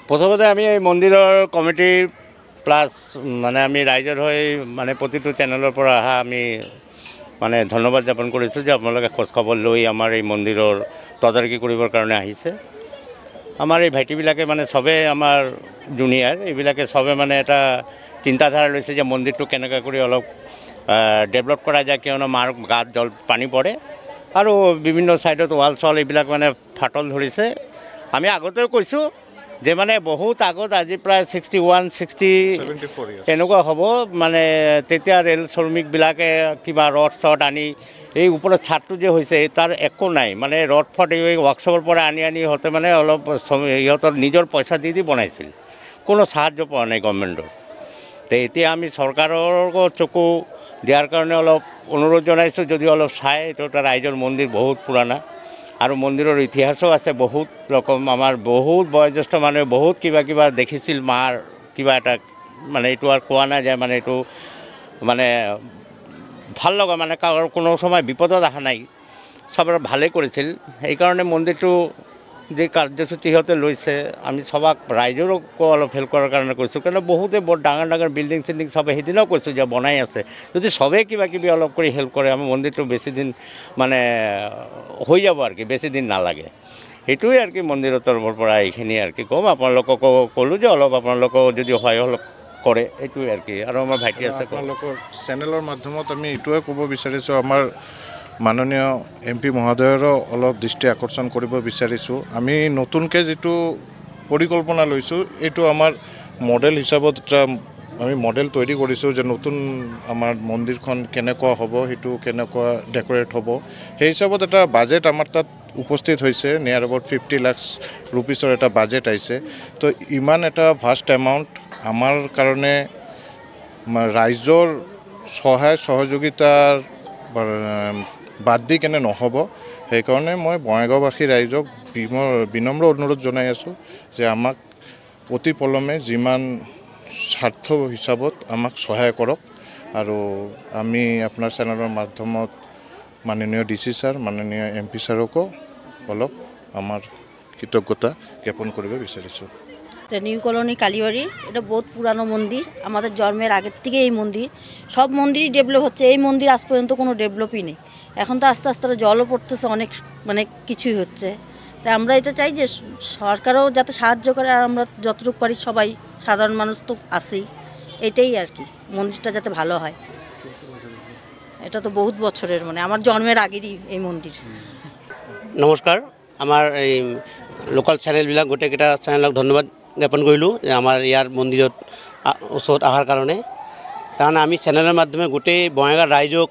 প্ৰথমতে আমি এই মন্দিৰৰ কমিটি প্লাছ মানে আমি ৰাইজৰ হৈ মানে প্ৰতিটো চেনেলৰ পৰা অহা আমি মানে ধন্যবাদ জ্ঞাপন কৰিছোঁ যে আপোনালোকে খোজ খবৰ লৈ আমাৰ এই মন্দিৰৰ তদাৰকি কৰিবৰ কাৰণে আহিছে। আমাৰ এই ভাইটিবিলাকে মানে চবে আমাৰ জুনিয়ৰ এইবিলাকে চবে মানে এটা চিন্তাধাৰা লৈছে যে মন্দিৰটো কেনেকৈ কৰি অলপ ডেভেলপ কৰা যায়, কিয়নো মাৰ গাত জল পানী পৰে আৰু বিভিন্ন ছাইডত ৱাল চল এইবিলাক মানে ফাটল ধৰিছে। আমি আগতেও কৈছোঁ যে মানে বহুত আগত আজি প্ৰায় 61-64 এনেকুৱা হ'ব মানে তেতিয়া ৰেল শ্ৰমিকবিলাকে কিবা ৰড চড আনি এই ওপৰত ছাদটো যে হৈছে তাৰ একো নাই, মানে ৰড ফড এই ৱৰ্কশ্বপৰ পৰা আনি সিহঁতে মানে অলপ সিহঁতৰ নিজৰ পইচা দি বনাইছিল, কোনো সাহায্য পোৱা নাই গভৰ্ণমেণ্টৰ। তো এতিয়া আমি চৰকাৰৰ চকু দিয়াৰ কাৰণে অলপ অনুৰোধ জনাইছোঁ, যদি অলপ চাই এইটো এটা ৰাইজৰ মন্দিৰ বহুত পুৰণা আৰু মন্দিৰৰ ইতিহাসো আছে বহুত ৰকম। আমাৰ বহুত বয়োজ্যেষ্ঠ মানুহে বহুত কিবা দেখিছিল মাৰ কিবা এটা মানে এইটো আৰু কোৱা নাই যে মানে এইটো মানে ভাল লগা মানে কোনো সময় বিপদত অহা নাই, চবৰে ভালেই কৰিছিল। সেইকাৰণে মন্দিৰটো যি কাৰ্যসূচী সিহঁতে লৈছে আমি সবাক ৰাইজৰো অলপ হেল্প কৰাৰ কাৰণে কৈছোঁ, কাৰণ বহুতে বৰ ডাঙৰ ডাঙৰ বিল্ডিং চিল্ডিং চবে সেইদিনাও কৈছোঁ যে বনাই আছে, যদি চবেই কিবা অলপ কৰি হেল্প কৰে আমাৰ মন্দিৰটো বেছি দিন মানে হৈ যাব আৰু কি, বেছি দিন নালাগে। সেইটোৱে আৰু কি মন্দিৰৰ তৰফৰ পৰা এইখিনি আৰু কি ক'ম। আপোনালোককো ক'লোঁ যে অলপ আপোনালোকেও যদি হয় অলপ কৰে, এইটোৱে আৰু কি। আৰু আমাৰ ভাইটি আছে, আপোনালোকৰ চেনেলৰ মাধ্যমত আমি এইটোৱে ক'ব বিচাৰিছোঁ, আমাৰ মাননীয় MP মহোদয়ৰো অলপ দৃষ্টি আকৰ্ষণ কৰিব বিচাৰিছোঁ। আমি নতুনকৈ যিটো পৰিকল্পনা লৈছোঁ এইটো আমাৰ মডেল হিচাপত এটা আমি মডেল তৈৰি কৰিছোঁ যে নতুন আমাৰ মন্দিৰখন কেনেকুৱা হ'ব, সেইটো কেনেকুৱা ডেকৰেট হ'ব, সেই হিচাপত এটা বাজেট আমাৰ তাত উপস্থিত হৈছে। নিয়াৰ এবাউট 50 লাখ ৰুপিছৰ এটা বাজেট আহিছে। তো ইমান এটা ভাষ্ট এমাউণ্ট আমাৰ কাৰণে ৰাইজৰ সহায় সহযোগিতাৰ বাদ দি কেনে নহ'ব। সেইকাৰণে মই বঙাইগাঁওবাসী ৰাইজক বিনম্ৰ অনুৰোধ জনাই আছোঁ যে আমাক অতি পলমে যিমান স্বাৰ্থ হিচাপত আমাক সহায় কৰক। আৰু আমি আপোনাৰ চেনেলৰ মাধ্যমত মাননীয় DC ছাৰ, মাননীয় MP ছাৰকো অলপ আমার কৃতজ্ঞতা জ্ঞাপন করব বিচারিছো। নিউ কলোনি কালীবাড়ির এটা বহুত পুরানো মন্দির, আমাদের জন্মের আগের থেকে এই মন্দির, সব মন্দিরই ডেভেলপ হচ্ছে, এই মন্দির আজ পর্যন্ত কোনো ডেভেলপই নেই। এখন তো আস্তে আস্তে জলও পড়তেছে, অনেক মানে কিছুই হচ্ছে। তাই আমরা এটা চাই যে সরকারও যাতে সাহায্য করে, আর আমরা যতটুকু পারি সবাই সাধারণ মানুষ তো আছেই, এটাই আর কি, মন্দিরটা যাতে ভালো হয়। এটা তো বহুত বছরের, মানে আমার জন্মের আগেরই এই মন্দির। নমস্কাৰ, আমাৰ এই লোকেল চেনেলবিলাক গোটেইকেইটা চেনেলক ধন্যবাদ জ্ঞাপন কৰিলোঁ যে আমাৰ ইয়াৰ মন্দিৰত ওচৰত অহাৰ কাৰণে। কাৰণ আমি চেনেলৰ মাধ্যমে গোটেই বঙাইগাঁও ৰাইজক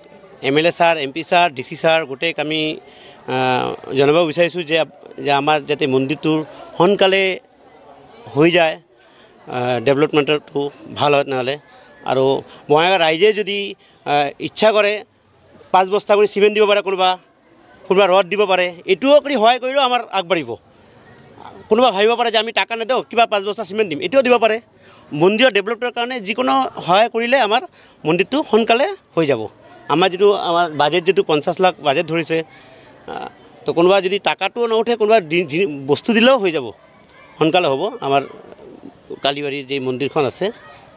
MLA sir, MP sir, DC sir গোটেইক আমি জনাব বিচাৰিছোঁ যে আমাৰ যাতে মন্দিৰটো সোনকালে হৈ যায়, ডেভেলপমেণ্টটো ভাল হয় তেনেহ'লে। আৰু বঙাইগাঁও ৰাইজে যদি ইচ্ছা কৰে 5 বস্তা কৰি চিমেণ্ট দিব পাৰে, কোনোবা ৰড দিব পাৰে, এইটোও কৰি সহায় কৰিলেও আমাৰ আগবাঢ়িব। কোনোবা ভাবিব পাৰে যে আমি টাকা নেদিওঁ, কিবা 5 বস্তা চিমেণ্ট দিম, এইটোও দিব পাৰে। মন্দিৰৰ ডেভেলপমেণ্টৰ কাৰণে যিকোনো সহায় কৰিলে আমাৰ মন্দিৰটো সোনকালে হৈ যাব। আমাৰ বাজেট যিটো 50 লাখ বাজেট ধৰিছে, তো কোনোবা যদি টাকাটোও নুঠে, কোনোবা বস্তু দিলেও হৈ যাব, সোনকালে হ'ব। আমাৰ কালীবাৰীৰ যি মন্দিৰখন আছে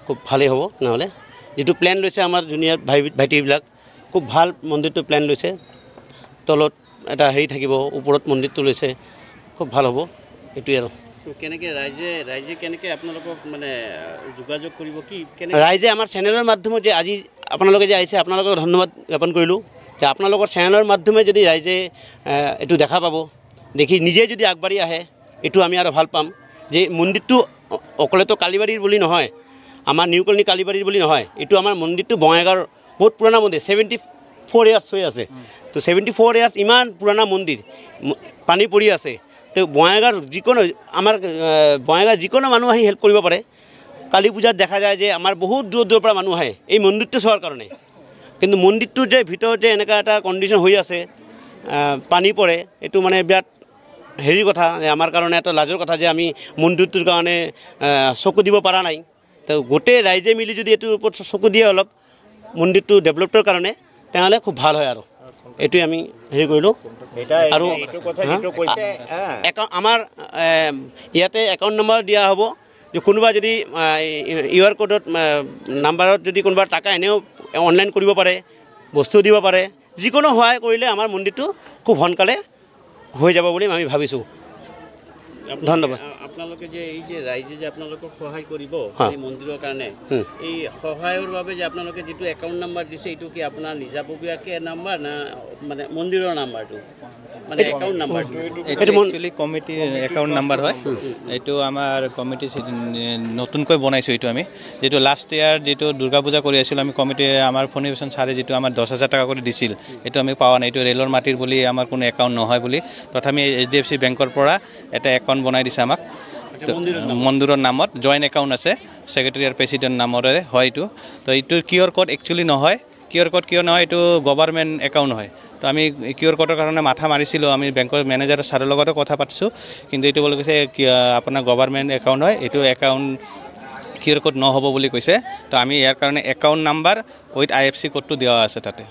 খুব ভালেই হ'ব। নহ'লে যিটো প্লেন লৈছে আমাৰ জুনিয়ৰ ভাইটিবিলাক, খুব ভাল মন্দিৰটো প্লেন লৈছে। তলত এটা হেৰি থাকিব, ওপৰত মন্দিৰটো লৈছে, খুব ভাল হ'ব। এইটোৱে আৰু কেনেকৈ ৰাইজে কেনেকৈ আপোনালোকক মানে যোগাযোগ কৰিব, কি ৰাইজে আমাৰ চেনেলৰ মাধ্যমত যে আজি আপোনালোকে যে আহিছে, আপোনালোকক ধন্যবাদ জ্ঞাপন কৰিলোঁ যে আপোনালোকৰ চেনেলৰ মাধ্যমে যদি ৰাইজে এইটো দেখা পাব, দেখি নিজে যদি আগবাঢ়ি আহে, এইটো আমি আৰু ভাল পাম। যে মন্দিৰটো অকলেতো কালীবাৰীৰ বুলি নহয়, আমাৰ নিউ কলোনী কালীবাৰীৰ বুলি নহয়, এইটো আমাৰ মন্দিৰটো বঙাইগাঁৱৰ বহুত পুৰণা মন্দিৰ, 74 ইয়াৰ্ছ হৈ আছে। তো 74 ইয়াৰ্ছ ইমান পুৰণা মন্দিৰ, পানী পৰি আছে। তো বঙাইগাঁৱৰ যিকোনো মানুহ আহি হেল্প কৰিব পাৰে। কালী পূজাত দেখা যায় যে আমাৰ বহুত দূৰৰ পৰা মানুহ আহে এই মন্দিৰটো চোৱাৰ কাৰণে। কিন্তু মন্দিৰটোৰ যে ভিতৰত যে এনেকুৱা এটা কণ্ডিশ্যন হৈ আছে, পানী পৰে, এইটো মানে বিৰাট হেৰিৰ কথা আমাৰ কাৰণে এটা লাজৰ কথা যে আমি মন্দিৰটোৰ কাৰণে চকু দিব পৰা নাই তো গোটেই ৰাইজে মিলি যদি এইটোৰ ওপৰত চকু দিয়ে অলপ মন্দিৰটো ডেভেলপৰ কাৰণে তেনেহ'লে খুব ভাল হয় আৰু এইটোৱে আমি হেৰি কৰিলোঁ আৰু আমাৰ ইয়াতে একাউণ্ট নম্বৰ দিয়া হ'ব যে কোনোবা যদি QR কোডত নাম্বাৰত যদি কোনোবা টাকা এনেও অনলাইন কৰিব পাৰে বস্তু দিব পাৰে যিকোনো সহায় কৰিলে আমাৰ মন্দিৰটো খুব সোনকালে হৈ যাব বুলি আমি ভাবিছোঁ ধন্যবাদ আপোনালোকে যে এই যে ৰাইজে যে আপোনালোকক সহায় কৰিব এই মন্দিৰৰ কাৰণে এই সহায়ৰ বাবে যে আপোনালোকে যিটো একাউণ্ট নাম্বাৰ দিছে এইটো কি আপোনাৰ নিজাববীয়াকৈ নাম্বাৰ না মানে মন্দিৰৰ নাম্বাৰটো মানে একাউণ্ট নাম্বাৰটো এইটো একচুৱেলি কমিটিৰ একাউণ্ট নাম্বাৰ হয় এইটো আমাৰ কমিটি নতুনকৈ বনাইছোঁ এইটো আমি যিটো লাষ্ট ইয়াৰ যিটো দুৰ্গা পূজা কৰি আছিলোঁ আমি কমিটি আমাৰ ফণিভূষণ ছাৰে যিটো আমাৰ 10,000 টকা কৰি দিছিল এইটো আমি পোৱা নাই এইটো ৰেলৰ মাটিৰ বুলি আমাৰ কোনো একাউণ্ট নহয় বুলি তথাপি HDFC বেংকৰ পৰা এটা একাউণ্ট বনাই দিছে আমাক মন্দিৰৰ নামত জইণ্ট একাউণ্ট আছে ছেক্ৰেটাৰী আৰু প্ৰেচিডেণ্ট নামৰে হয় এইটো তো এইটো QR কোড একচুৱেলি নহয় QR কোড কিয় নহয় এইটো গভৰ্ণমেণ্ট একাউণ্ট হয় তো আমি QR কোডৰ কাৰণে মাথা মাৰিছিলোঁ আমি বেংকৰ মেনেজাৰ ছাৰৰ লগতো কথা পাতিছোঁ কিন্তু এইটো বুলি কৈছে আপোনাৰ গভৰ্ণমেণ্ট একাউণ্ট হয় এইটো একাউণ্ট QR কোড নহ'ব বুলি কৈছে তো আমি ইয়াৰ কাৰণে একাউণ্ট নাম্বাৰ উইথ IFC কোডটো দিয়া আছে তাতে